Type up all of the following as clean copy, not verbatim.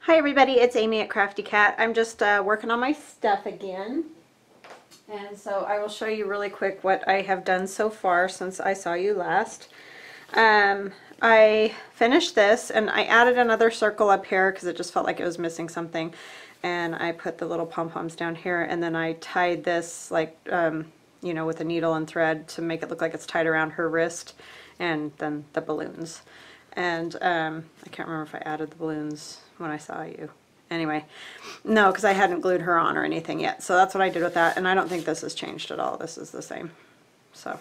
Hi everybody, it's Amy at Crafty Cat. I'm just working on my stuff again. And so I will show you really quick what I have done so far since I saw you last. I finished this and I added another circle up here because it just felt like it was missing something. And I put the little pom-poms down here, and then I tied this like, you know, with a needle and thread to make it look like it's tied around her wrist, and then the balloons. And I can't remember if I added the balloons when I saw you. Anyway, no, because I hadn't glued her on or anything yet. So that's what I did with that, and I don't think this has changed at all. This is the same. So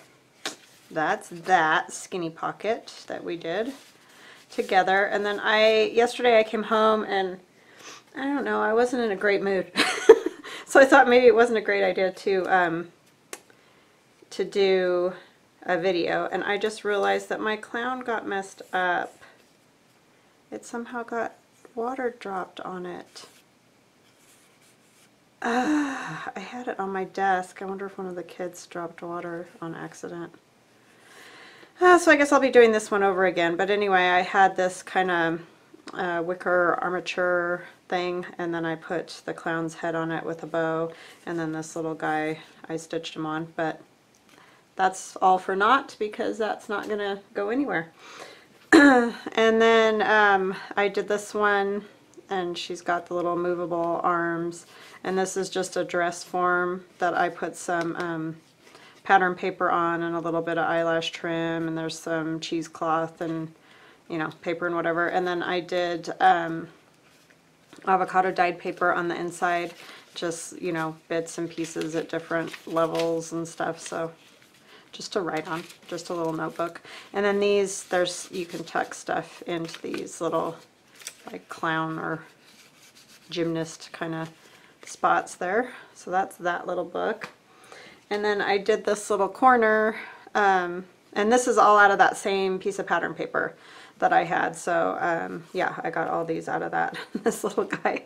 that's that skinny pocket that we did together. And then yesterday I came home and I don't know, I wasn't in a great mood. So I thought maybe it wasn't a great idea to do a video, and I just realized that my clown got messed up. It somehow got water dropped on it. I had it on my desk. I wonder if one of the kids dropped water on accident. So I guess I'll be doing this one over again. But anyway, I had this kind of wicker armature thing, and then I put the clown's head on it with a bow, and then this little guy, I stitched him on. But that's all for naught because that's not going to go anywhere. And then I did this one, and she's got the little movable arms, and this is just a dress form that I put some pattern paper on and a little bit of eyelash trim, and there's some cheesecloth and, you know, paper and whatever. And then I did avocado dyed paper on the inside, just, you know, bits and pieces at different levels and stuff. So just to write on, just a little notebook. And then these, you can tuck stuff into these little like clown or gymnast kind of spots there. So that's that little book. And then I did this little corner, and this is all out of that same piece of pattern paper that I had. So yeah, I got all these out of that. This little guy,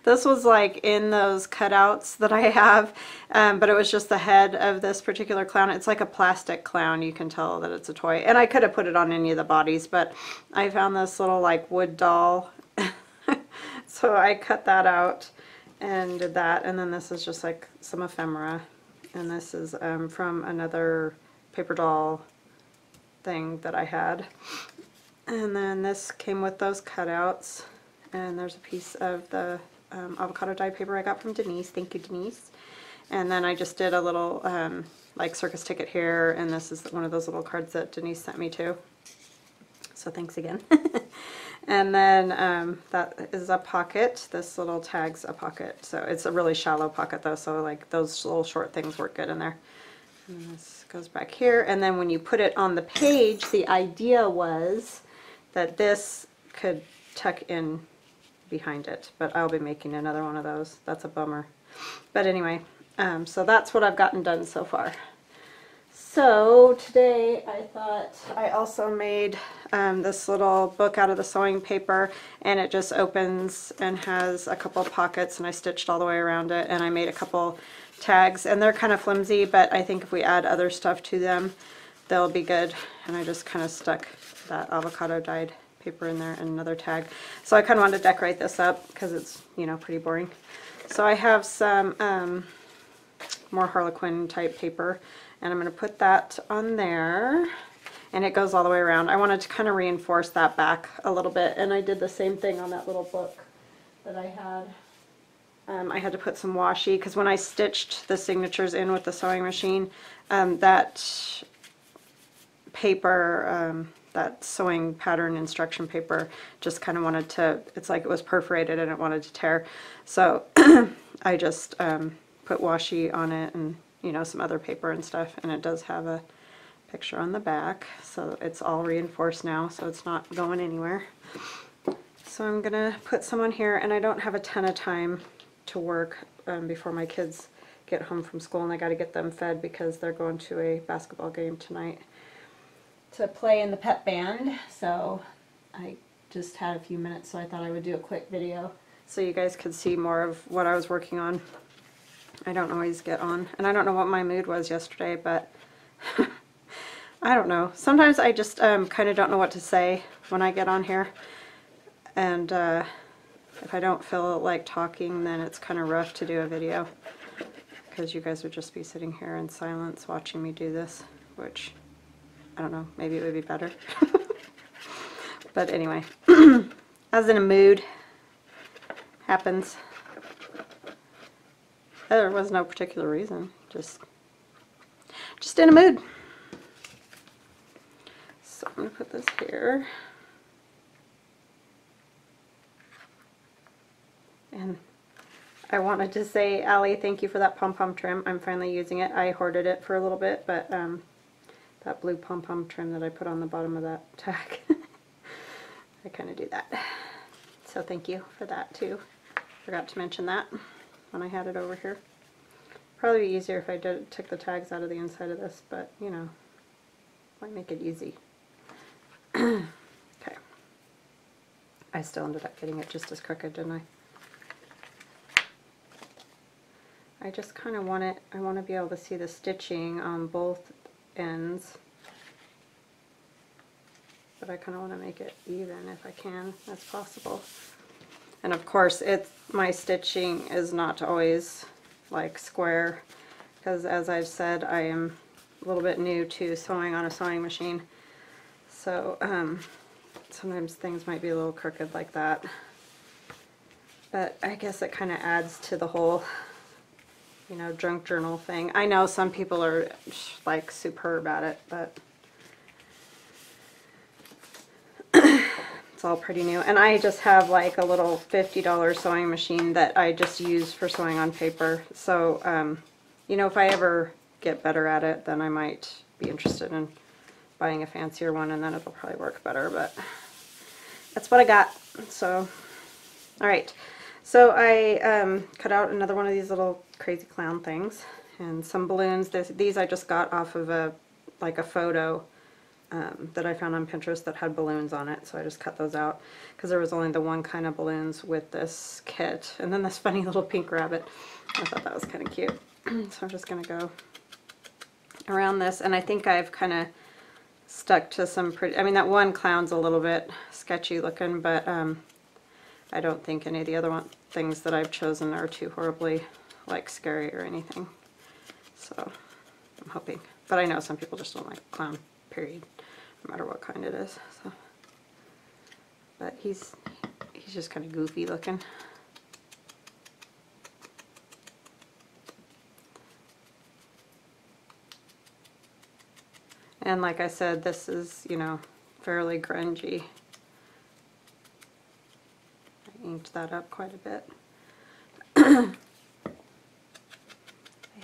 this was like in those cutouts that I have, but it was just the head of this particular clown. It's like a plastic clown. You can tell that it's a toy, and I could have put it on any of the bodies, but I found this little like wood doll. So I cut that out and did that. And then this is just like some ephemera, and this is from another paper doll thing that I had. And then this came with those cutouts, and there's a piece of the avocado dyed paper I got from Denise. Thank you, Denise. And then I just did a little like circus ticket here, and this is one of those little cards that Denise sent me too. So thanks again. And then that is a pocket. This little tag's a pocket. So it's a really shallow pocket though, so like those little short things work good in there. And this goes back here, and then when you put it on the page, the idea was that this could tuck in behind it, but I'll be making another one of those. That's a bummer. But anyway, so that's what I've gotten done so far. So today I thought I also made this little book out of the sewing paper, and it just opens and has a couple pockets, and I stitched all the way around it, and I made a couple tags, and they're kind of flimsy, but I think if we add other stuff to them, they'll be good. And I just kind of stuck that avocado dyed paper in there and another tag. So I kind of wanted to decorate this up because it's, you know, pretty boring. So I have some more Harlequin type paper, and I'm going to put that on there, and it goes all the way around. I wanted to kind of reinforce that back a little bit, and I did the same thing on that little book that I had. I had to put some washi because when I stitched the signatures in with the sewing machine, that paper, that sewing pattern instruction paper just kind of wanted to, it's like it was perforated and it wanted to tear. So I just put washi on it, and, you know, some other paper and stuff, and it does have a picture on the back, so it's all reinforced now, so it's not going anywhere. So I'm gonna put some on here, and I don't have a ton of time to work before my kids get home from school, and I got to get them fed because they're going to a basketball game tonight to play in the pep band. So I just had a few minutes, so I thought I would do a quick video so you guys could see more of what I was working on. I don't always get on, and I don't know what my mood was yesterday, but I don't know. Sometimes I just kind of don't know what to say when I get on here, and If I don't feel like talking, then it's kind of rough to do a video, because you guys would just be sitting here in silence watching me do this, which, I don't know, maybe it would be better. But anyway, I was in a mood. Happens. There was no particular reason, just in a mood. So I'm going to put this here. And I wanted to say, Allie, thank you for that pom-pom trim. I'm finally using it. I hoarded it for a little bit, but that blue pom-pom trim that I put on the bottom of that tag, I kind of do that. So thank you for that too. Forgot to mention that when I had it over here. Probably be easier if I took the tags out of the inside of this, but you know, why make it easy? Okay. I still ended up getting it just as crooked, didn't I? I just kind of want it, I want to be able to see the stitching on both ends, but I kind of want to make it even if I can, as possible. And of course, my stitching is not always like square, because as I've said, I am a little bit new to sewing on a sewing machine, so sometimes things might be a little crooked like that, but I guess it kind of adds to the whole, you know, junk journal thing. I know some people are like superb at it, but it's all pretty new. And I just have like a little $50 sewing machine that I just use for sewing on paper. So, you know, if I ever get better at it, then I might be interested in buying a fancier one, and then it'll probably work better, but that's what I got. So, all right. So I cut out another one of these little crazy clown things and some balloons. These I just got off of a photo that I found on Pinterest that had balloons on it, so I just cut those out because there was only the one kind of balloons with this kit. And then this funny little pink rabbit. I thought that was kind of cute. So I'm just going to go around this, and I think I've kind of stuck to some pretty, I mean, that one clown's a little bit sketchy looking, but I don't think any of the other things that I've chosen are too horribly like scary or anything. So I'm hoping. But I know some people just don't like clown, period, no matter what kind it is. So, but he's just kind of goofy looking. And like I said, this is, you know, fairly grungy. I inked that up quite a bit. I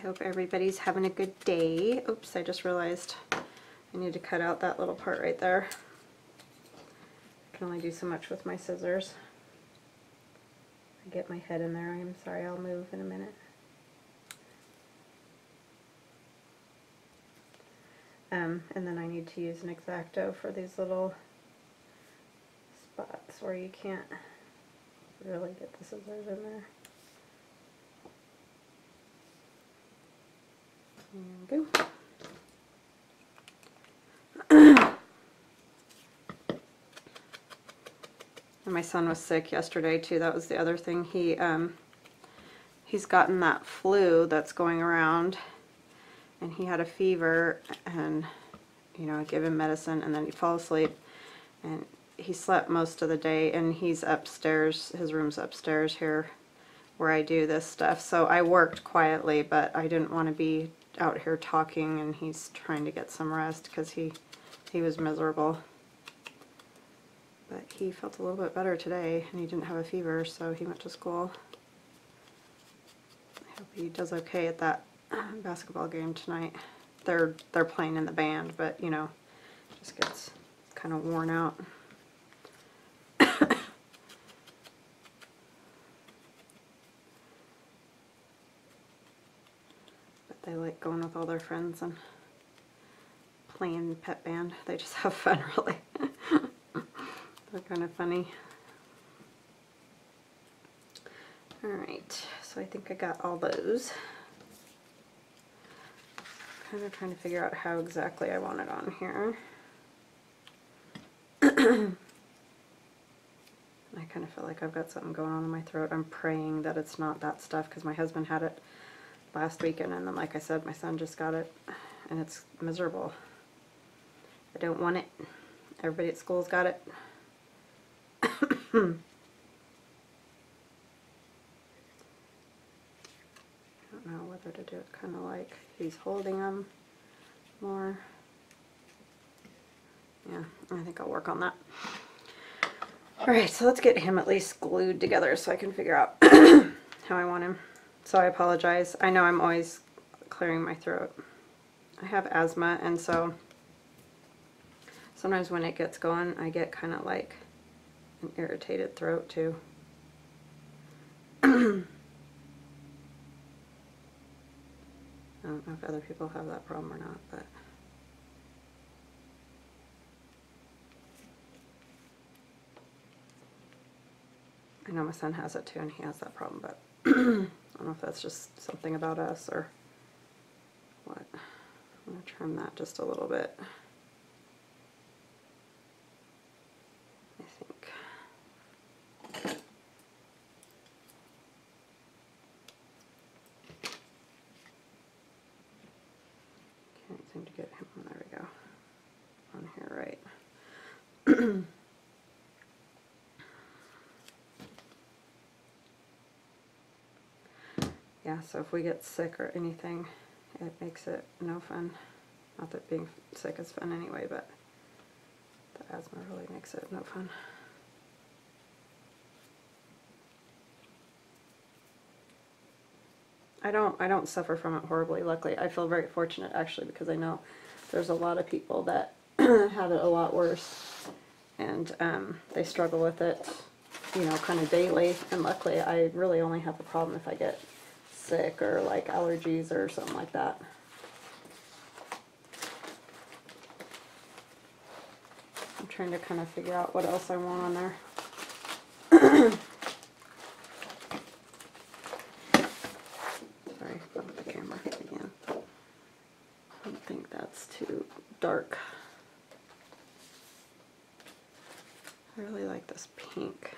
hope everybody's having a good day. Oops, I just realized I need to cut out that little part right there. I can only do so much with my scissors. I get my head in there. I'm sorry, I'll move in a minute. And then I need to use an X-Acto for these little spots where you can't really get the scissors in there. There we go. And my son was sick yesterday too. That was the other thing. He's gotten that flu that's going around, and he had a fever, and you know, I give him medicine, and then he'd fall asleep, and he slept most of the day, and he's upstairs, his room's upstairs here where I do this stuff. So I worked quietly, but I didn't want to be out here talking, and he's trying to get some rest because he was miserable. But he felt a little bit better today, and he didn't have a fever, so he went to school. I hope he does okay at that basketball game tonight. They're playing in the band, but you know, just gets kind of worn out. But they like going with all their friends and playing pep band. They just have fun, really. They're kind of funny. Alright, so I think I got all those. Kind of trying to figure out how exactly I want it on here. I kind of feel like I've got something going on in my throat. I'm praying that it's not that stuff, because my husband had it last weekend, and then, like I said, my son just got it, and it's miserable. I don't want it. Everybody at school's got it. I don't know whether to do it kind of like he's holding them more. Yeah, I think I'll work on that. Alright, so let's get him at least glued together so I can figure out how I want him. So I apologize. I know I'm always clearing my throat. I have asthma, and so sometimes when it gets going, I get kind of like an irritated throat too. I don't know if other people have that problem or not, but I know my son has it too, and he has that problem, but I don't know if that's just something about us or what. I'm going to trim that just a little bit, I think. Can't seem to get him, there we go, on here right. Yeah, so if we get sick or anything, it makes it no fun. Not that being sick is fun anyway, but the asthma really makes it no fun. I don't suffer from it horribly, luckily. I feel very fortunate, actually, because I know there's a lot of people that have it a lot worse, and they struggle with it, you know, kind of daily, and luckily I really only have a problem if I get sick or like allergies or something like that. I'm trying to kind of figure out what else I want on there. Sorry about the camera again. I don't think that's too dark. I really like this pink.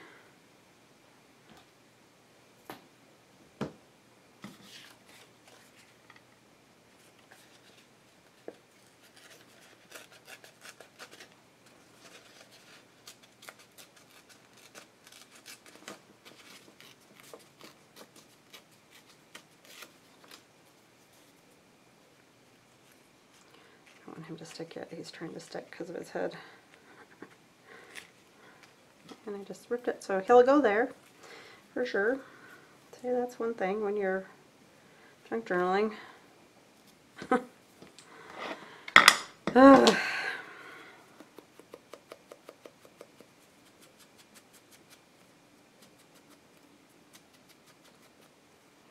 I don't want him to stick yet. He's trying to stick because of his head. And I just ripped it, so he'll go there for sure. See, that's one thing when you're junk journaling.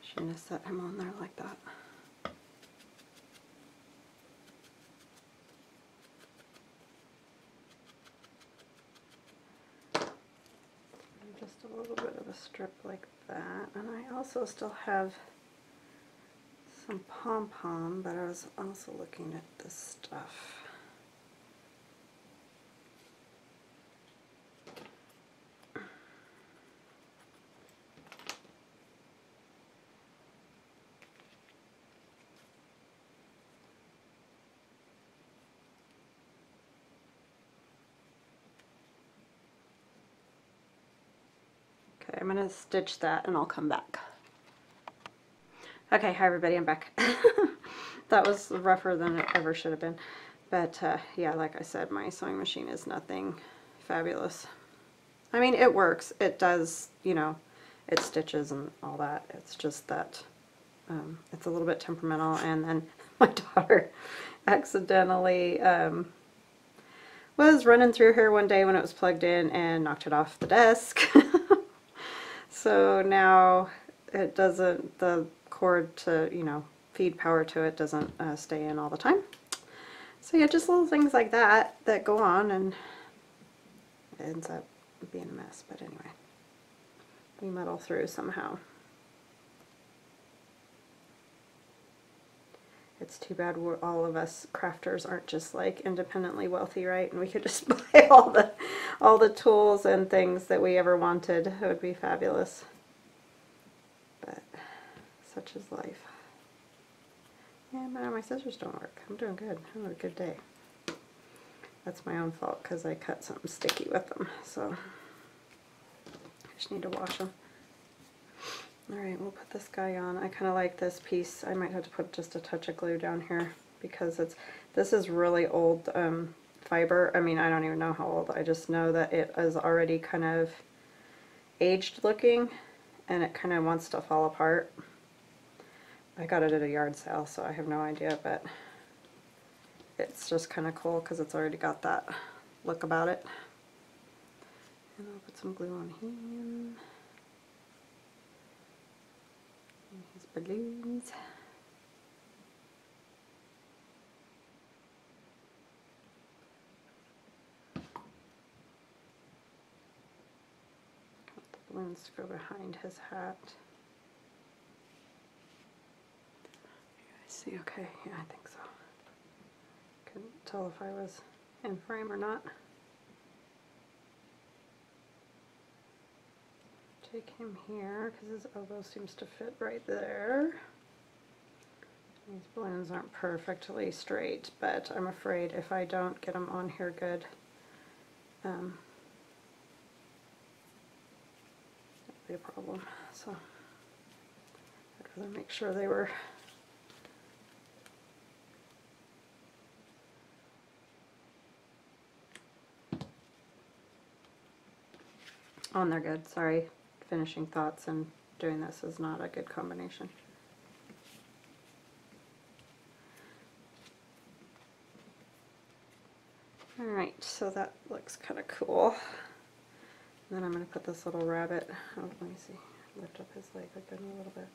Shouldn't have set him on there like that. Just a little bit of a strip like that, and I also still have some pom-pom, but I was also looking at this stuff. Okay, I'm going to stitch that and I'll come back. Okay, hi everybody, I'm back. That was rougher than it ever should have been. But yeah, like I said, my sewing machine is nothing fabulous. I mean, it works. It does, you know, it stitches and all that. It's just that it's a little bit temperamental. And then my daughter accidentally was running through here one day when it was plugged in and knocked it off the desk. So now it doesn't, the cord to, you know, feed power to it doesn't stay in all the time. So yeah, just little things like that that go on, and it ends up being a mess. But anyway, we muddle through somehow. It's too bad all of us crafters aren't just like independently wealthy, right? And we could just buy all all the tools and things that we ever wanted. It would be fabulous. But such is life. Yeah, my scissors don't work. I'm doing good. I'm having a good day. That's my own fault because I cut something sticky with them. So I just need to wash them. Alright, we'll put this guy on. I kind of like this piece. I might have to put just a touch of glue down here because this is really old fiber. I mean, I don't even know how old. I just know that it is already kind of aged looking and it kind of wants to fall apart. I got it at a yard sale, so I have no idea, but it's just kind of cool because it's already got that look about it. And I'll put some glue on him. And his balloons. I want the balloons to go behind his hat. See, okay, yeah, I think so. Couldn't tell if I was in frame or not. Take him here because his elbow seems to fit right there. These balloons aren't perfectly straight, but I'm afraid if I don't get them on here good, that'll be a problem. So I'd rather make sure they were on there good. Sorry, finishing thoughts and doing this is not a good combination. Alright, so that looks kind of cool. And then I'm going to put this little rabbit, oh, let me see, lift up his leg again a little bit,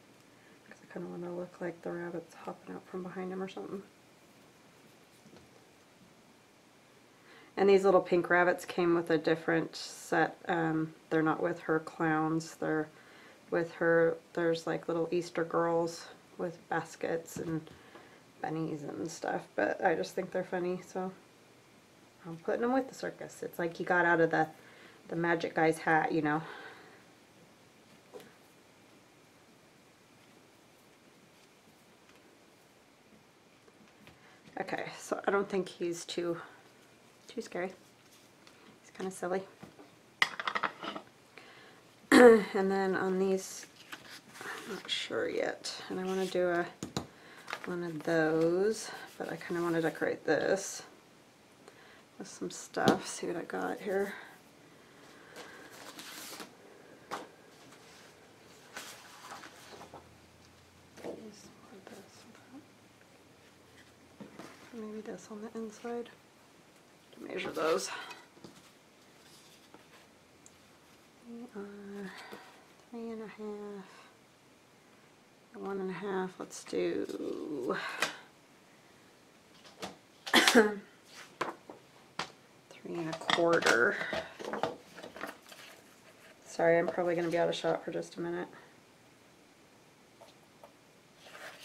because I kind of want to look like the rabbit's hopping out from behind him or something. And these little pink rabbits came with a different set. They're not with her clowns, they're with her, there's like little Easter girls with baskets and bunnies and stuff, but I just think they're funny, so I'm putting them with the circus. It's like you got out of the magic guy's hat, you know. Okay, so I don't think he's too scary. He's kind of silly. And then on these, I'm not sure yet, and I want to do one of those, but I kind of want to decorate this with some stuff. See what I got here. Maybe this on the inside. Measure those. We are 3.5, 1.5. Let's do 3.25. Sorry, I'm probably going to be out of shot for just a minute.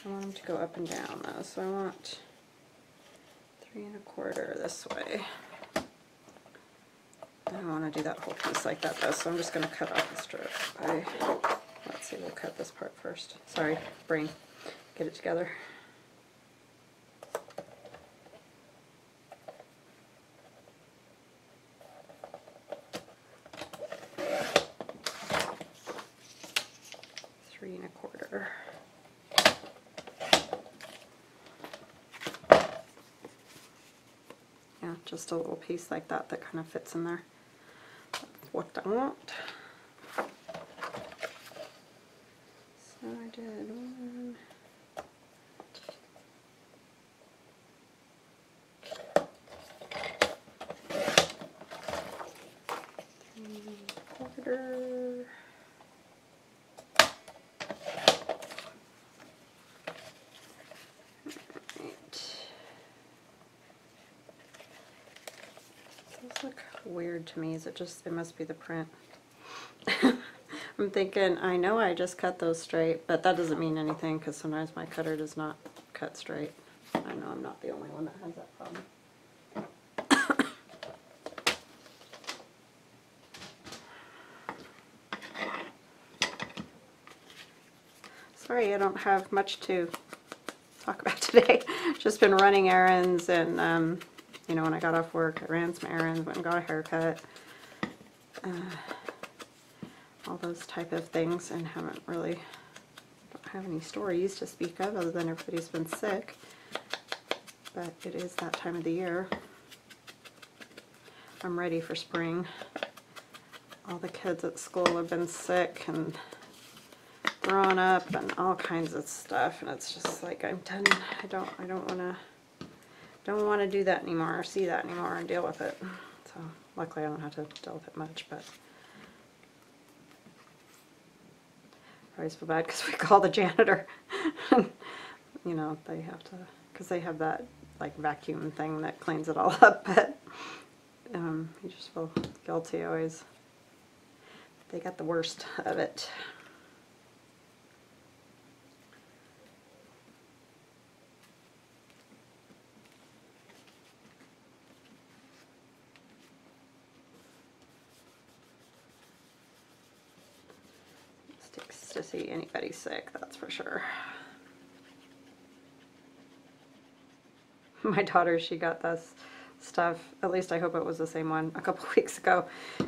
I want them to go up and down though, so I want 3.25 this way. I don't want to do that whole piece like that though, so I'm just going to cut off the strip. Let's see, we'll cut this part first. Sorry, brain. Get it together. Yeah, just a little piece like that that kind of fits in there. That's what I want. So I did 1, 3.25. Look weird to me. Is it just, it must be the print. I'm thinking, I know I just cut those straight, but that doesn't mean anything because sometimes my cutter does not cut straight. I know I'm not the only one that has that problem. sorry, I don't have much to talk about today. Just been running errands, and you know, when I got off work, I ran some errands, went and got a haircut, all those type of things, and haven't really, don't have any stories to speak of other than everybody's been sick. But it is that time of the year. I'm ready for spring. All the kids at school have been sick and throwing up and all kinds of stuff, and it's just like, I'm done. I don't want to do that anymore, or see that anymore, and deal with it. So luckily I don't have to deal with it much, but I always feel bad because we call the janitor. You know, they have to, because they have that like vacuum thing that cleans it all up, but you just feel guilty always. They got the worst of it. Sticks to see anybody sick, that's for sure. My daughter, she got this stuff, at least I hope it was the same one, a couple weeks ago,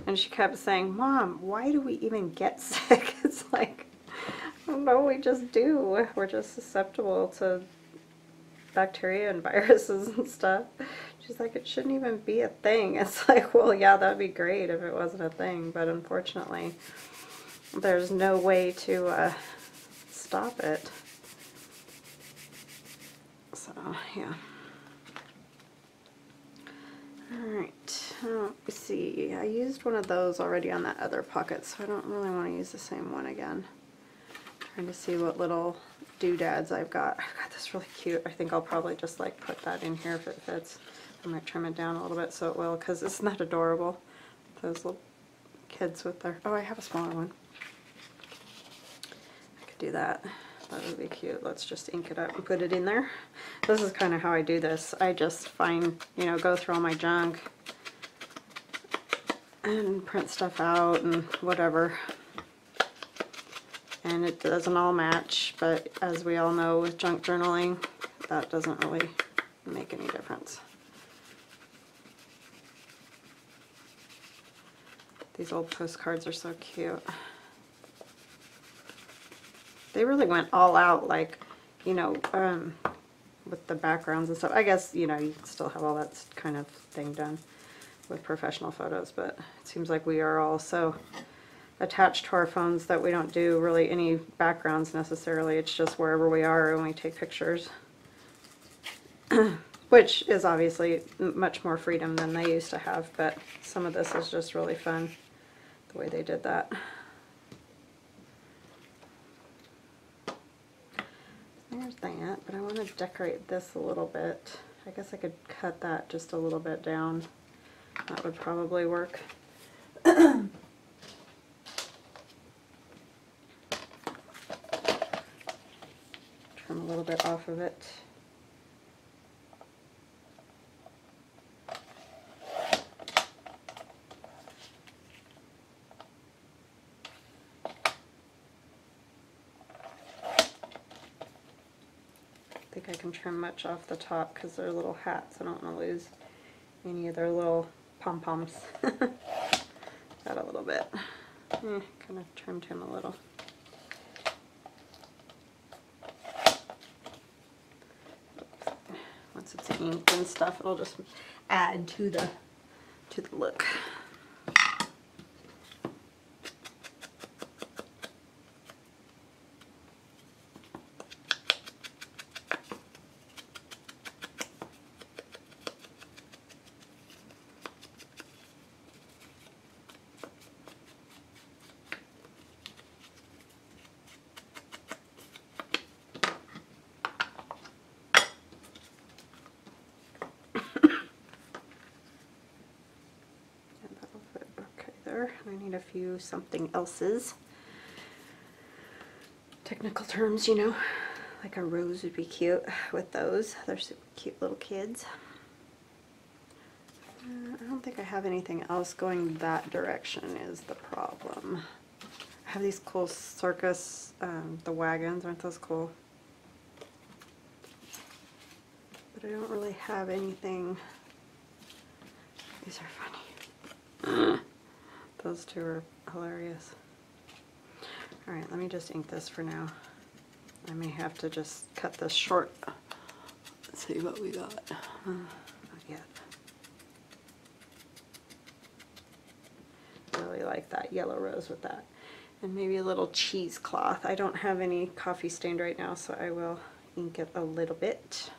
and she kept saying, Mom, why do we even get sick? It's like, I don't know, we just do. We're just susceptible to bacteria and viruses and stuff. She's like, it shouldn't even be a thing. It's like, well, yeah, that'd be great if it wasn't a thing, but unfortunately, there's no way to stop it. So, yeah. Alright, let's see. I used one of those already on that other pocket, so I don't really want to use the same one again. Trying to see what little doodads I've got. I've got this really cute. I think I'll probably just like put that in here if it fits. I might trim it down a little bit so it will, because isn't that adorable? Those little kids with their... Oh, I have a smaller one. I could do that. That would be cute. Let's just ink it up and put it in there. This is kind of how I do this. I just find, you know, go through all my junk and print stuff out and whatever. And it doesn't all match, but as we all know with junk journaling, that doesn't really make any difference. These old postcards are so cute. They really went all out, like, you know, with the backgrounds and stuff. I guess, you know, you still have all that kind of thing done with professional photos, but it seems like we are all so attached to our phones that we don't do really any backgrounds necessarily. It's just wherever we are and we take pictures. Which is obviously much more freedom than they used to have, but some of this is just really fun, the way they did that. There's that, but I want to decorate this a little bit. I guess I could cut that just a little bit down. That would probably work. Trim a little bit off of it. I think I can trim much off the top because they're little hats. I don't want to lose any of their little pom-poms. Got a little bit. Kind of trimmed him a little. Once it's inked and stuff, it'll just add to the look. I need a few something else's. Technical terms, you know. Like a rose would be cute with those. They're super cute little kids. I don't think I have anything else going that direction is the problem. I have these cool circus, the wagons, aren't those cool? But I don't really have anything. These are funny. Those two are hilarious. Alright, let me just ink this for now. I may have to just cut this short. Let's see what we got. Not yet. Really like that yellow rose with that. And maybe a little cheesecloth. I don't have any coffee stained right now, so I will ink it a little bit.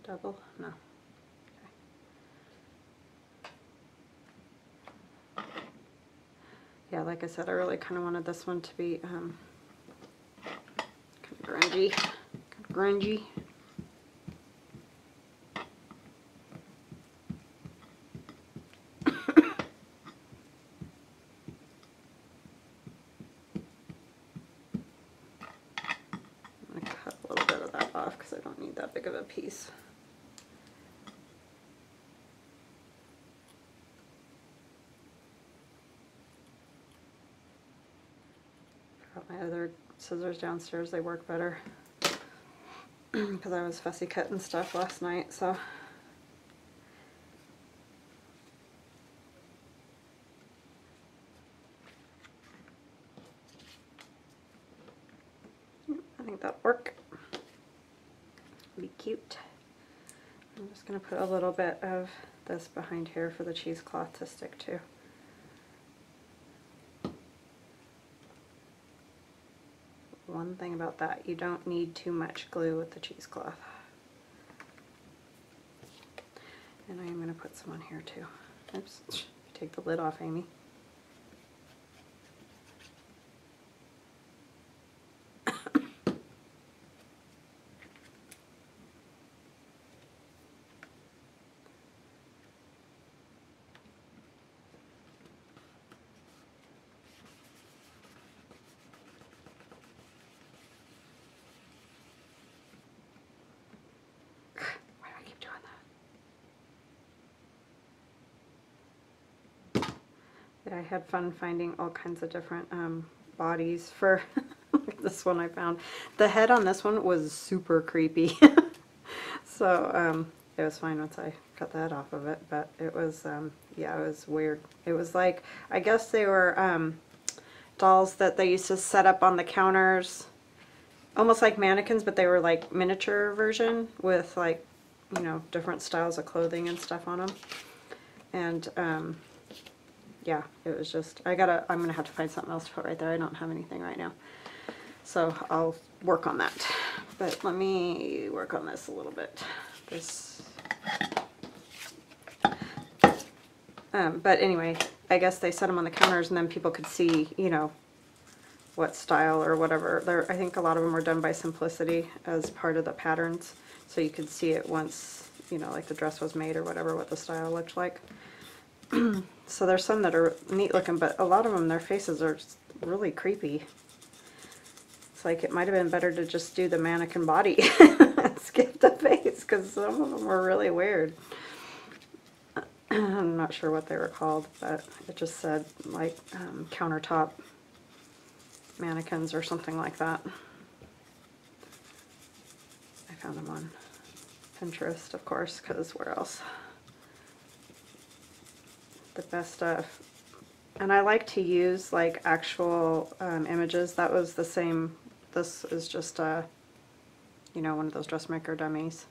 Double? No. Okay. Yeah, like I said, I really kind of wanted this one to be kind of grungy. Grungy. I'm going to cut a little bit of that off because I don't need that big of a piece. Got my other scissors downstairs, they work better because I was fussy cutting stuff last night, so. I think that'll work. Be cute. I'm just going to put a little bit of this behind here for the cheesecloth to stick to. One thing about that, you don't need too much glue with the cheesecloth. And I am going to put some on here too. Oops, take the lid off, Amy. I had fun finding all kinds of different bodies for this one I found. The head on this one was super creepy. So it was fine once I cut the head off of it, but it was, yeah, it was weird. It was like, I guess they were dolls that they used to set up on the counters, almost like mannequins, but they were like miniature version with like, you know, different styles of clothing and stuff on them. And yeah, it was just, I'm gonna have to find something else to put right there. I don't have anything right now, so I'll work on that. But let me work on this a little bit. This, but anyway, I guess they set them on the counters and then people could see, you know, what style or whatever. I think a lot of them were done by Simplicity as part of the patterns, so you could see it once, you know, like the dress was made or whatever, what the style looked like. So there's some that are neat looking, but a lot of them, their faces are really creepy. It's like it might have been better to just do the mannequin body and skip the face, because some of them were really weird. I'm not sure what they were called, but it just said like countertop mannequins or something like that. I found them on Pinterest, of course, because where else? The best stuff. And I like to use like actual images. That was the same. This is just you know, one of those dressmaker dummies.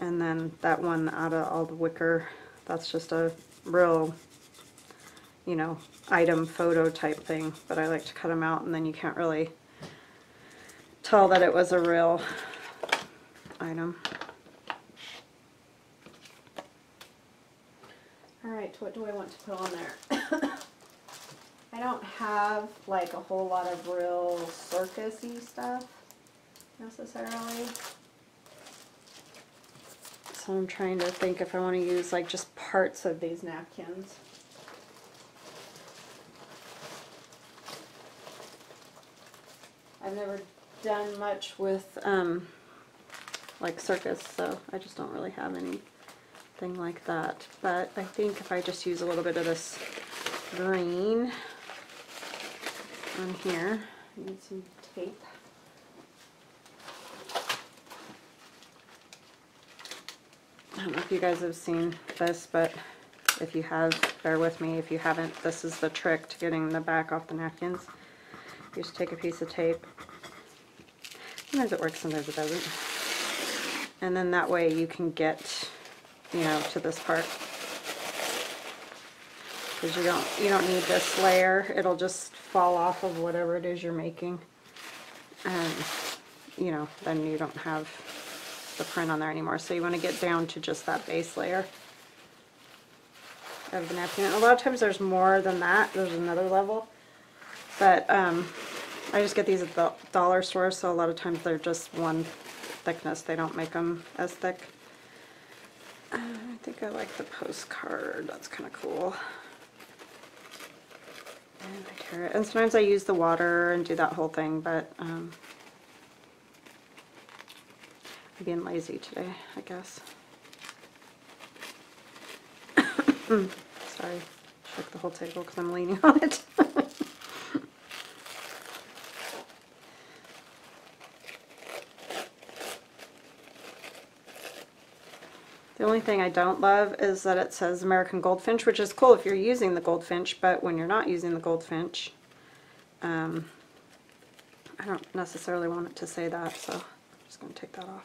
And then that one out of all the wicker, that's just a real, you know, item photo type thing. But I like to cut them out and then you can't really tell that it was a real item. Alright, what do I want to put on there? I don't have like a whole lot of real circus-y stuff necessarily. So I'm trying to think if I want to use like just parts of these napkins. I I've never done much with like circus, so I just don't really have anything like that. But I think if I just use a little bit of this green on here, I need some tape. I don't know if you guys have seen this, but if you have, bear with me. If you haven't, this is the trick to getting the back off the napkins. You just take a piece of tape. Sometimes it works, sometimes it doesn't. And then that way you can get, you know, to this part. Because you don't need this layer. It'll just fall off of whatever it is you're making. And, you know, then you don't have the print on there anymore. So you want to get down to just that base layer of the napkin. And a lot of times there's more than that. There's another level. But I just get these at the dollar store, so a lot of times they're just one thickness. They don't make them as thick. I think I like the postcard. That's kind of cool. And I tear it. And sometimes I use the water and do that whole thing, but I'm being lazy today, I guess. Sorry, shook the whole table because I'm leaning on it. The only thing I don't love is that it says American Goldfinch, which is cool if you're using the Goldfinch, but when you're not using the Goldfinch, I don't necessarily want it to say that, so I'm just going to take that off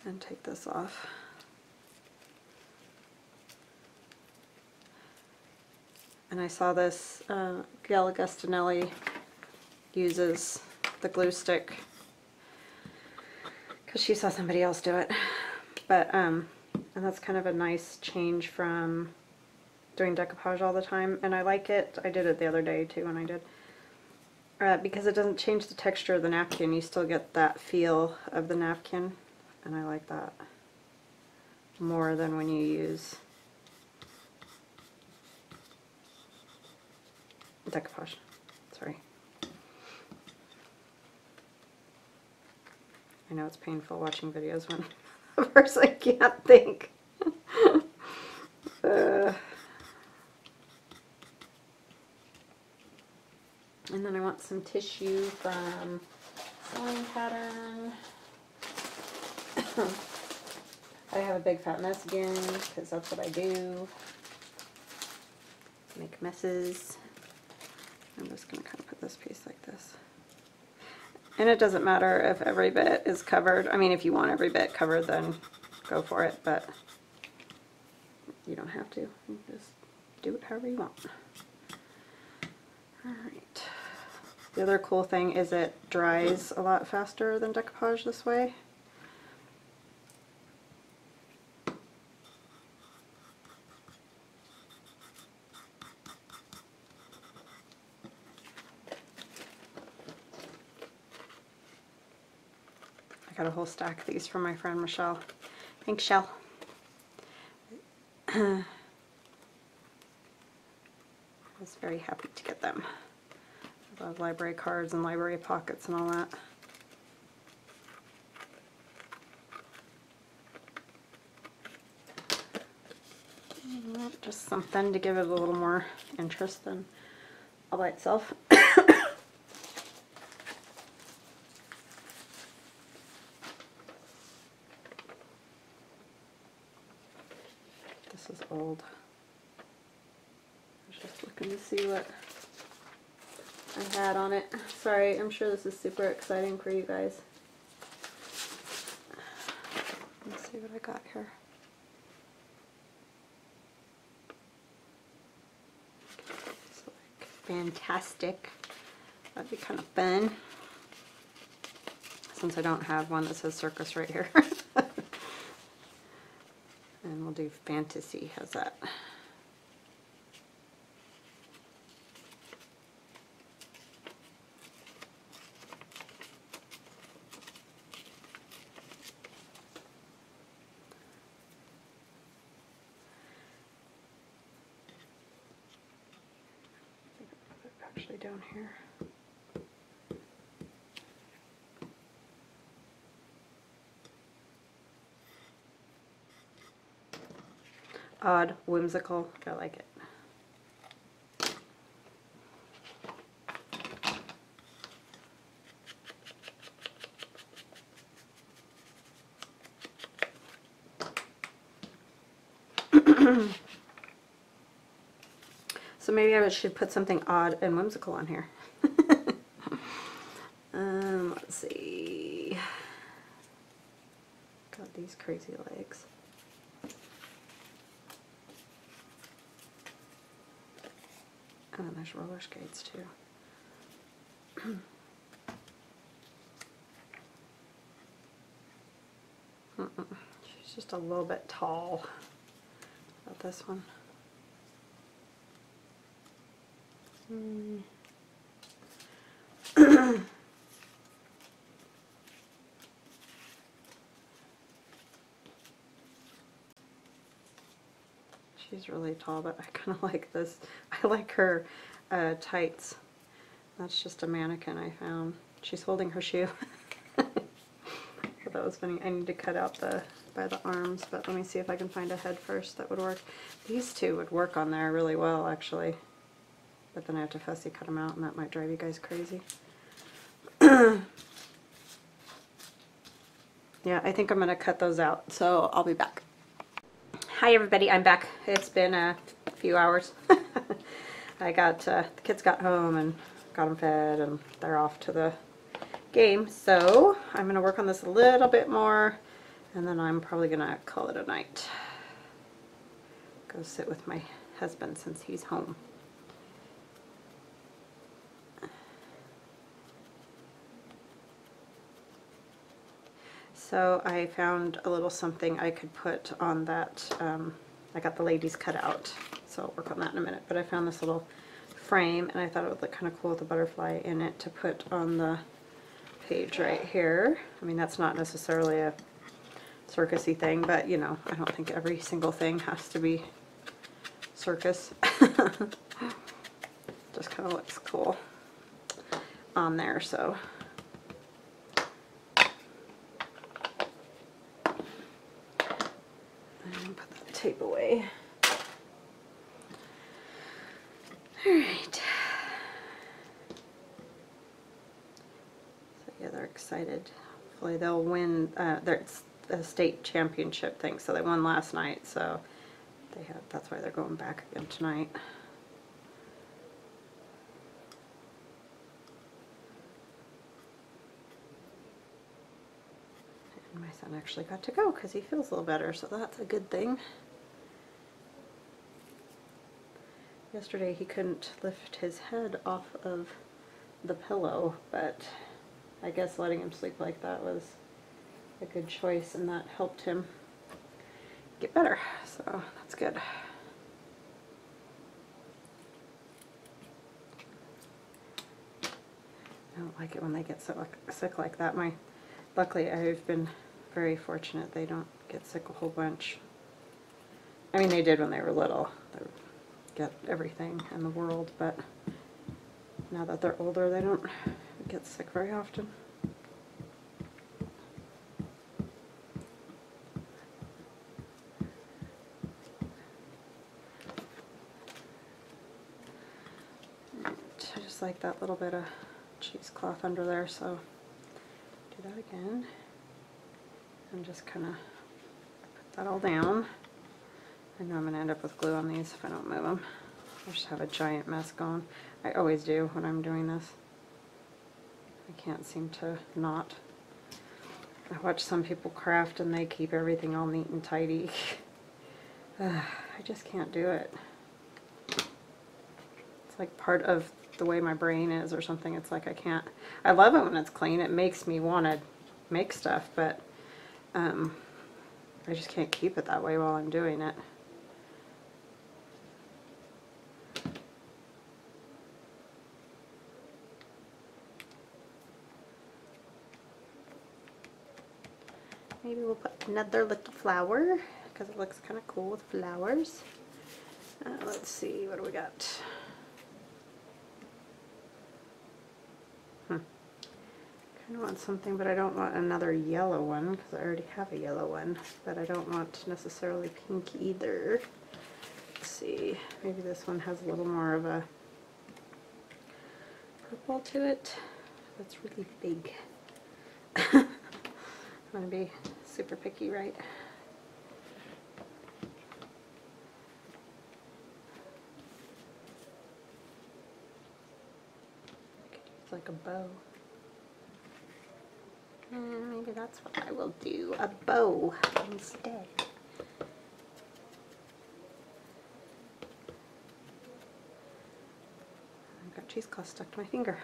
and take this off. And I saw this, Gail Agostinelli uses the glue stick because she saw somebody else do it. But, and that's kind of a nice change from doing decoupage all the time, and I like it. I did it the other day too when I did. Because it doesn't change the texture of the napkin, you still get that feel of the napkin, and I like that more than when you use decoupage. Sorry. I know it's painful watching videos when a person can't think. And then I want some tissue from Sewing Pattern. I have a big fat mess again because that's what I do. Make messes. I'm just going to kind of put this piece like this. And it doesn't matter if every bit is covered. I mean, if you want every bit covered, then go for it, but you don't have to. You just do it however you want. Alright. The other cool thing is it dries a lot faster than decoupage this way. I got a whole stack of these from my friend Michelle. Thanks, Shell. I was very happy to get them. I love library cards and library pockets and all that. Just something to give it a little more interest than all by itself. This is old. I was just looking to see what I had on it. Sorry, I'm sure this is super exciting for you guys. Let's see what I got here. It's like fantastic. That'd be kind of fun. Since I don't have one that says circus right here. And we'll do fantasy. How's that? Actually down here. Odd, whimsical. I like it. So maybe I should put something odd and whimsical on here. Let's see. Got these crazy legs. Oh, and there's roller skates too. She's just a little bit tall. About this one. She's really tall, but I kind of like this. I like her tights. That's just a mannequin I found. She's holding her shoe. I thought that was funny. I need to cut out by the arms, but let me see if I can find a head first that would work. These two would work on there really well, actually. But then I have to fussy cut them out, and that might drive you guys crazy. Yeah, I think I'm going to cut those out, so I'll be back. Hi everybody, I'm back. It's been a few hours. The kids got home and got them fed, and they're off to the game. So I'm going to work on this a little bit more, and then I'm probably going to call it a night. Go sit with my husband since he's home. So I found a little something I could put on that. I got the ladies cut out, so I'll work on that in a minute. But I found this little frame, and I thought it would look kind of cool with a butterfly in it to put on the page right here. I mean, that's not necessarily a circusy thing, but you know, I don't think every single thing has to be circus. Just kind of looks cool on there, so. Tape away. Alright. So yeah, they're excited. Hopefully they'll win their state championship thing. So they won last night, so that's why they're going back again tonight. And my son actually got to go because he feels a little better, so that's a good thing. Yesterday he couldn't lift his head off of the pillow, but I guess letting him sleep like that was a good choice, and that helped him get better, so that's good. I don't like it when they get sick like that. Luckily I've been very fortunate they don't get sick a whole bunch. I mean, they did when they were little. They get everything in the world, but now that they're older, they don't get sick very often. I just like that little bit of cheesecloth under there, so do that again. And just kind of put that all down. I know I'm going to end up with glue on these if I don't move them. I just have a giant mess going. I always do when I'm doing this. I can't seem to not. I watch some people craft and they keep everything all neat and tidy. I just can't do it. It's like part of the way my brain is or something. It's like I can't. I love it when it's clean. It makes me want to make stuff, but I just can't keep it that way while I'm doing it. Maybe we'll put another little flower because it looks kind of cool with flowers. Let's see, what do we got? Kind of want something, but I don't want another yellow one because I already have a yellow one. But I don't want necessarily pink either. see, maybe this one has a little more of a purple to it. That's really big. I'm going to be super picky, right? It's like a bow. And maybe that's what I will do, a bow instead. I've got cheesecloth stuck to my finger.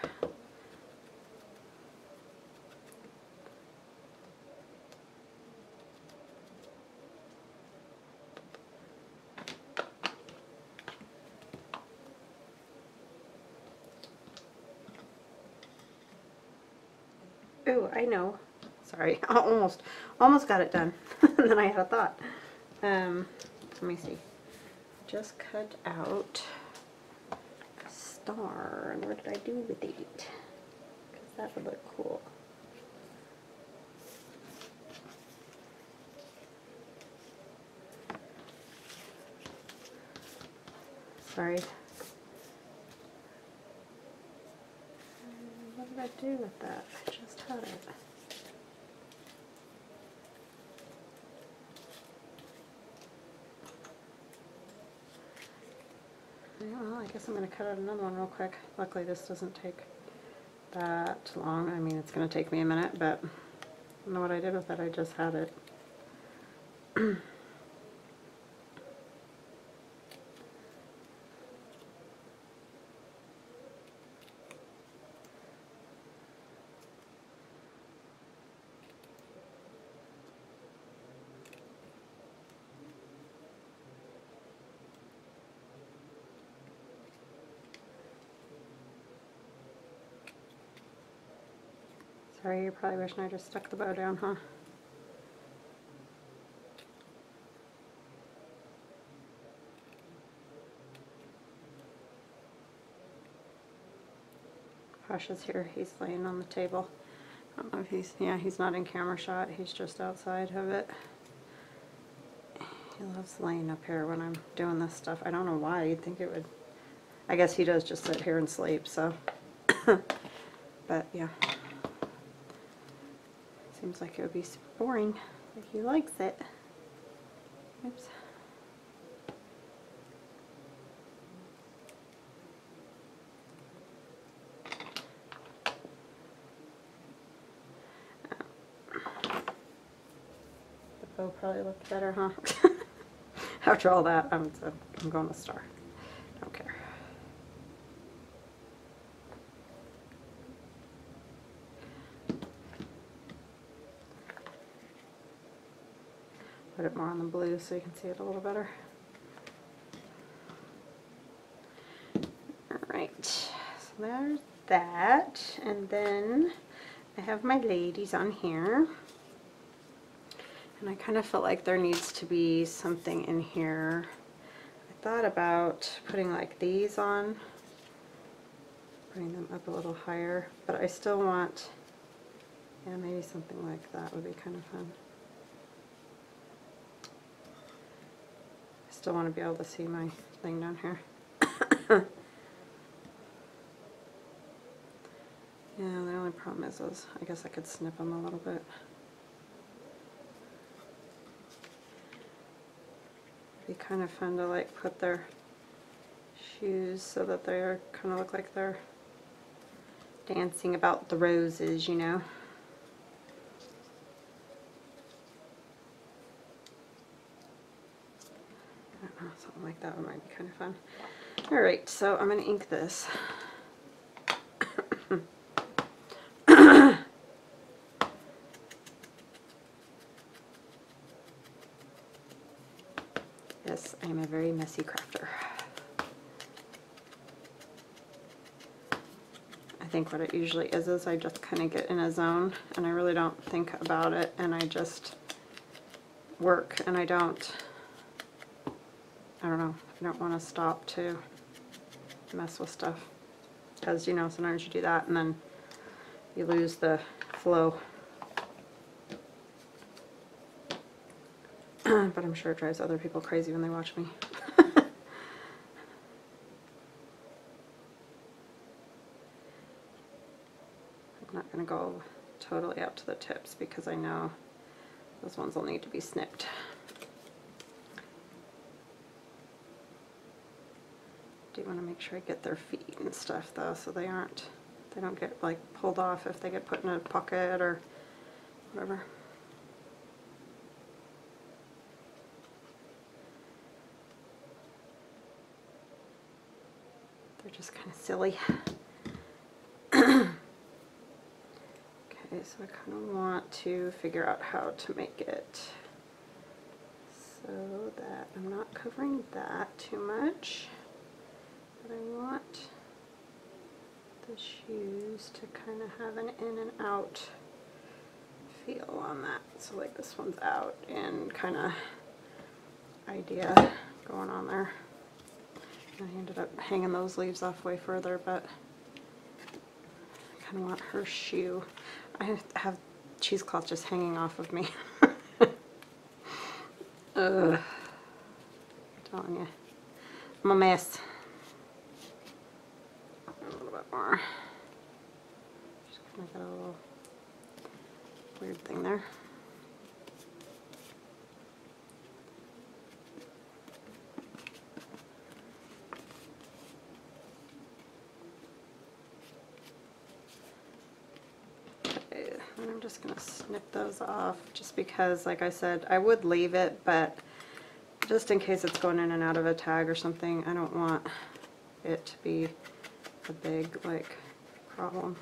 Oh, I know. Sorry, I almost got it done. And then I had a thought. Let me see. Just cut out a star. And what did I do with it? Because that would look cool. Sorry. What did I do with that? I just had it. Well, I guess I'm going to cut out another one real quick. Luckily this doesn't take that long. I mean, it's going to take me a minute, but I don't know what I did with it. I just had it. Sorry, you're probably wishing I just stuck the bow down, huh? Hush is here. He's laying on the table. I don't know if he's not in camera shot. He's just outside of it. He loves laying up here when I'm doing this stuff. I don't know why. You'd think it would. I guess he does just sit here and sleep, so. But yeah. Seems like it would be super boring, but he likes it. Oops. The bow probably looked better, huh? After all that, I'm going with star. Don't care. Put it more on the blue so you can see it a little better. Alright, so there's that. And then I have my ladies on here. And I kind of felt like there needs to be something in here. I thought about putting like these on, bring them up a little higher, but I still want, yeah, maybe something like that would be kind of fun. Still want to be able to see my thing down here. Yeah, the only problem is those, I guess I could snip them a little bit. It'd be kind of fun to like put their shoes so that they kind of look like they're dancing about the roses, you know. I don't know, something like that might be kind of fun. Alright, so I'm going to ink this. Yes, I am a very messy crafter. I think what it usually is I just kind of get in a zone and I really don't think about it and I just work and I don't know, I don't want to stop to mess with stuff because, you know, sometimes you do that and then you lose the flow. But I'm sure it drives other people crazy when they watch me. I'm not going to go totally up to the tips because I know those ones will need to be snipped. Do want to make sure I get their feet and stuff though, so they don't get like pulled off if they get put in a pocket or whatever. They're just kind of silly. Okay, so I kind of want to figure out how to make it so that I'm not covering that too much, but I want the shoes to kind of have an in and out feel on that. So like this one's out and kind of idea going on there. I ended up hanging those leaves off way further, but I kind of want her shoe. I have cheesecloth just hanging off of me. Ugh. I'm telling you. I'm a mess. A little bit more. Just kind of got a little weird thing there. And I'm just going to snip those off just because, like I said, I would leave it, but just in case it's going in and out of a tag or something, I don't want it to be a big, like, problem.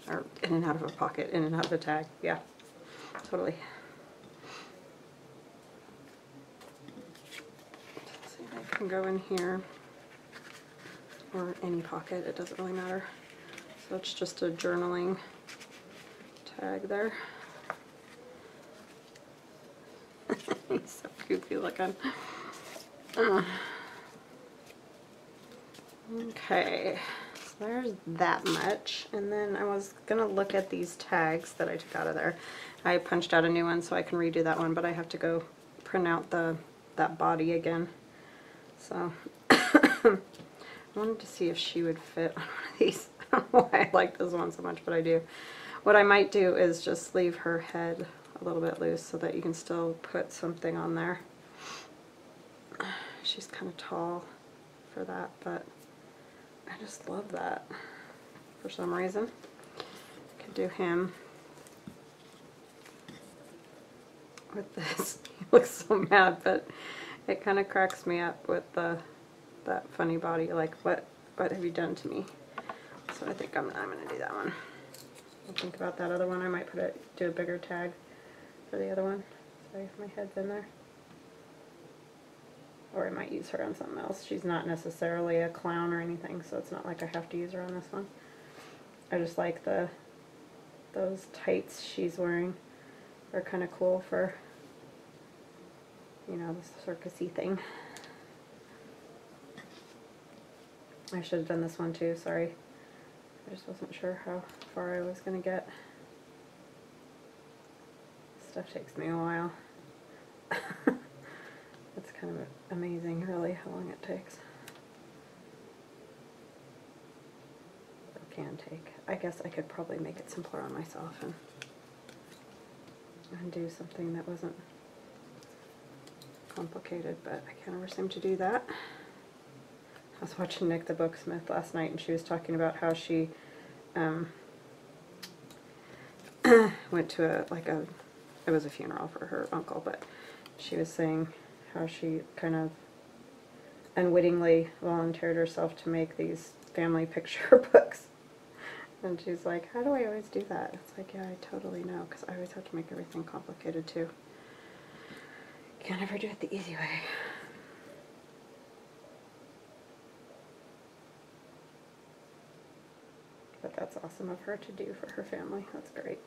Or in and out of a pocket, in and out of a tag. Yeah, totally. Let's see if I can go in here or any pocket, it doesn't really matter. So it's just a journaling tag there. He's so goofy looking. Okay, so there's that much. And then I was going to look at these tags that I took out of there. I punched out a new one so I can redo that one, but I have to go print out that body again. So I wanted to see if she would fit on one of these. I don't know why I like this one so much, but I do. What I might do is just leave her head a little bit loose so that you can still put something on there. She's kind of tall for that, but I just love that for some reason. Could do him with this. He looks so mad, but it kind of cracks me up with that funny body. Like, what have you done to me? So I think I'm going to do that one. I'll think about that other one. I might do a bigger tag for the other one. Sorry if my head's in there. Or I might use her on something else. She's not necessarily a clown or anything, so it's not like I have to use her on this one. I just like those tights she's wearing are kind of cool for, you know, this circusy thing. I should have done this one too, sorry. I just wasn't sure how far I was going to get. Stuff takes me a while. It's kind of amazing, really, how long it takes. Or can take. I guess I could probably make it simpler on myself and do something that wasn't complicated, but I can't ever seem to do that. I was watching Nick the Booksmith last night, and she was talking about how she went to it was a funeral for her uncle, but she was saying how she kind of unwittingly volunteered herself to make these family picture books. And she's like, how do I always do that? It's like, yeah, I totally know, because I always have to make everything complicated too. Can't ever do it the easy way. But that's awesome of her to do for her family. That's great.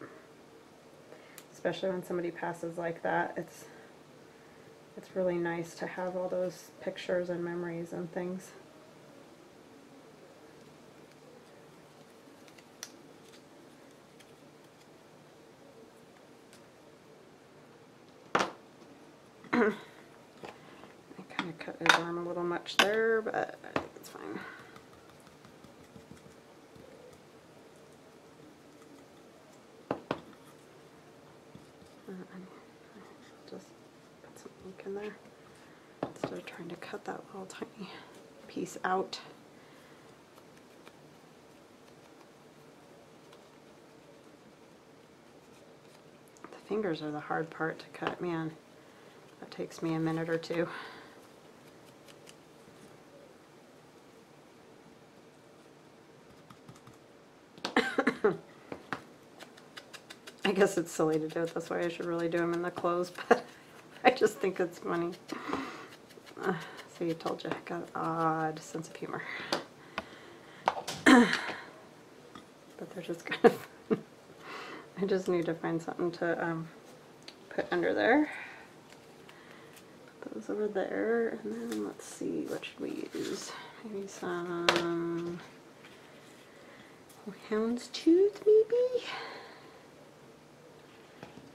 Especially when somebody passes like that. It's really nice to have all those pictures and memories and things. I kind of cut his arm a little much there, but I think it's fine. Just put some ink in there instead of trying to cut that little tiny piece out. The fingers are the hard part to cut, man. That takes me a minute or two. I guess it's silly to do it this way. I should really do them in the clothes, but I just think it's funny. See, I told you, I got an odd sense of humor. But they're just kind of I just need to find something to put under there. Put those over there, and then let's see, what should we use? Maybe some houndstooth, maybe?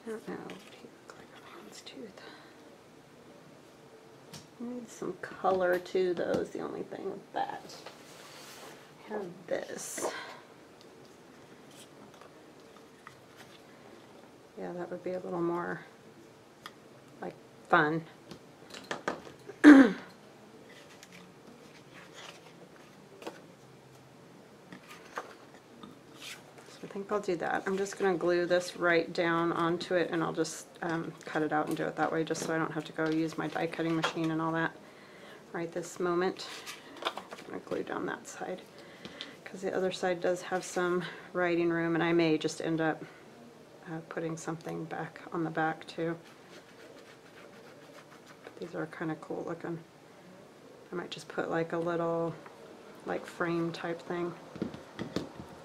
I don't know what he looks like on houndstooth. Need some color too, though, is the only thing with that. I have this. Yeah, that would be a little more like fun. I think I'll do that. I'm just going to glue this right down onto it, and I'll just cut it out and do it that way, just so I don't have to go use my die cutting machine and all that right this moment. I'm going to glue down that side because the other side does have some writing room, and I may just end up putting something back on the back too. These are kind of cool looking. I might just put like a little like frame type thing.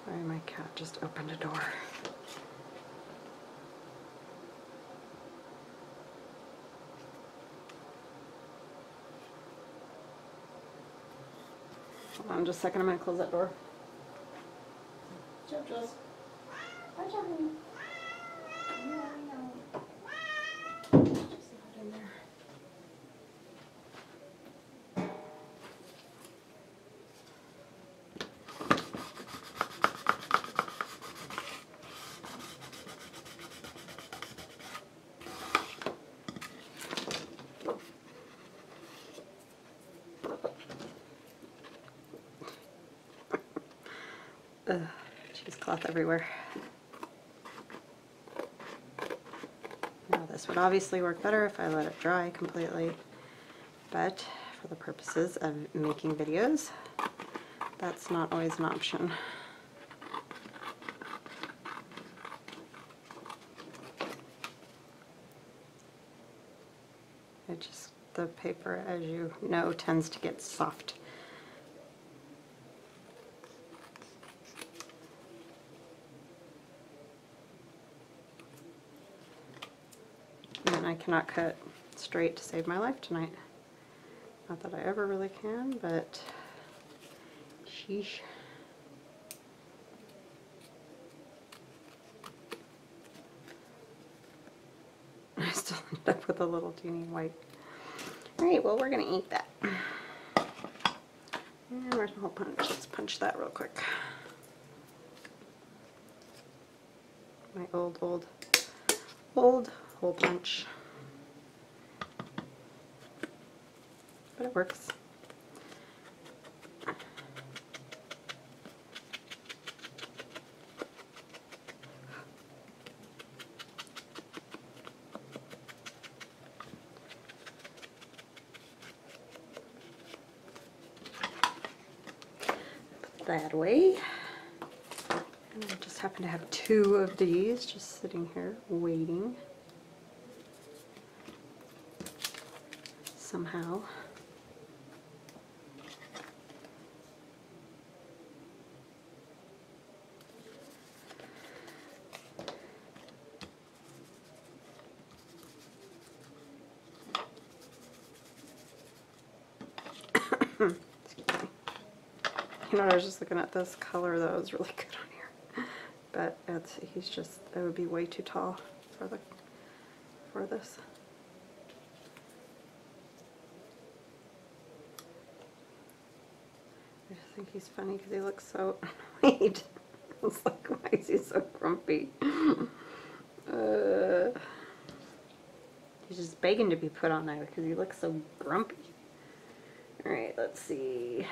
Sorry, my cat just opened a door. Hold on just a second, I'm going to close that door. JoJo's. Hi, Johnny. Yeah, I know. Just not in there. Cheesecloth everywhere. Now this would obviously work better if I let it dry completely, but for the purposes of making videos, that's not always an option. It just, the paper, as you know, tends to get soft. And I cannot cut straight to save my life tonight. Not that I ever really can, but sheesh. I still ended up with a little teeny white. Alright, well, we're going to eat that. And where's my hole punch? Let's punch that real quick. My old hole punch. But it works. Put that away. And I just happen to have 2 of these just sitting here waiting. Somehow. Excuse me. You know, I was just looking at this color that was really good on here, but he's just, it would be way too tall for this. I just think he's funny because he looks so annoyed. It's like, why is he so grumpy? He's just begging to be put on there because he looks so grumpy. Alright, let's see.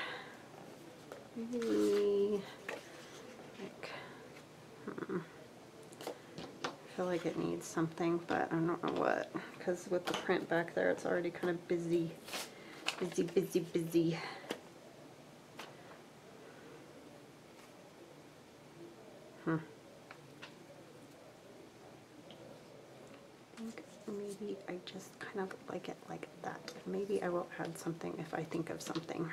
Maybe, like, I feel like it needs something, but I don't know what. Because with the print back there, it's already kind of busy. Busy, busy, busy. Maybe I just kind of like it like that. Maybe I will add something if I think of something.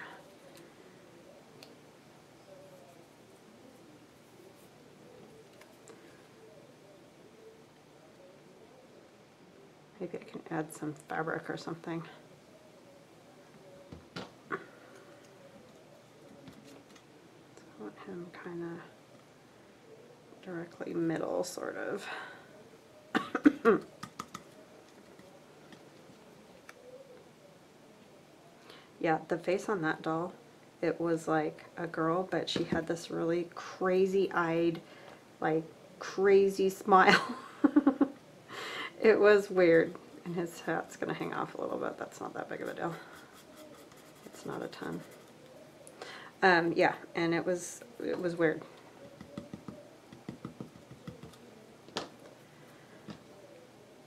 Maybe I can add some fabric or something. So I want him kind of directly middle, sort of. Yeah, the face on that doll, it was like a girl, but she had this really crazy-eyed, like, crazy smile. It was weird. And his hat's going to hang off a little bit. That's not that big of a deal. It's not a ton. Yeah, and it was weird.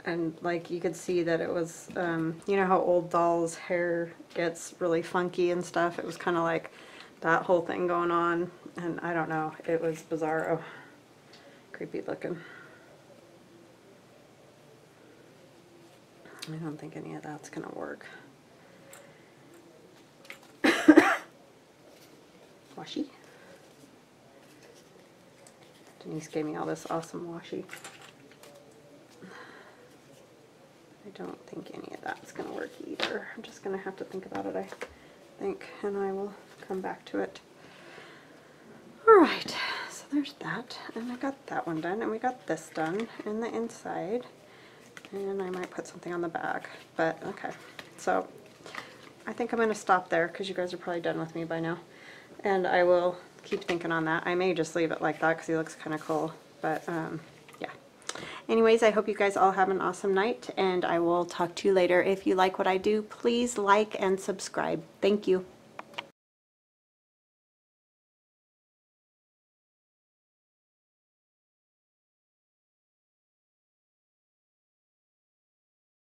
And like you could see that it was, you know how old dolls' hair gets really funky and stuff? It was kind of like that whole thing going on. And I don't know, it was bizarro. Creepy looking. I don't think any of that's going to work. Washi. Denise gave me all this awesome washi. I don't think any of that's going to work either. I'm just going to have to think about it, I think, and I will come back to it. Alright, so there's that, and I got that one done, and we got this done in the inside, and I might put something on the back, but okay. So I think I'm going to stop there because you guys are probably done with me by now, and I will keep thinking on that. I may just leave it like that because he looks kind of cool, but yeah. Anyways, I hope you guys all have an awesome night, and I will talk to you later. If you like what I do, please like and subscribe. Thank you.